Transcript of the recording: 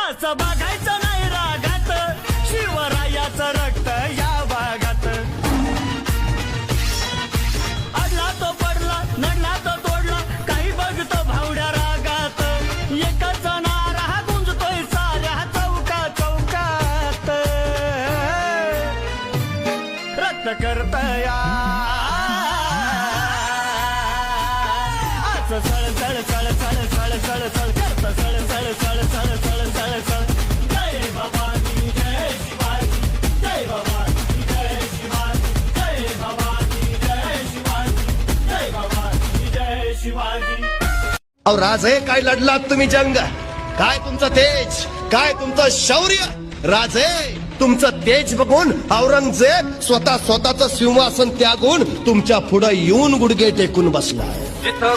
असं बघायचं नाही रागात, शिवरायाचं रक्त या भागात. अडला तो पडला, नडला तो तोडला, काही बघतो भावड्या रागात. एकच नारा हा गुंजतोय साऱ्या चौका चौकात. रक्त करतया आज सळ सळ सळ सळ सळ सळ सळ करत सळ सळ सळ सळ सळ सळ सळ. जय भवानी जय शिवाजी, जय भवानी जय शिवाजी, जय भवानी जय शिवाजी, जय भवानी जय शिवाजी. अहो राजे, काय लढलात तुम्ही जंग, काय तुमचं तेज, काय तुमचं शौर्य. राजे, तुमचं तेज बघून औरंगजेब स्वतःचं सिंहासन त्यागून तुमच्या पुढे येऊन गुडघे टेकून बसलाय. जिथं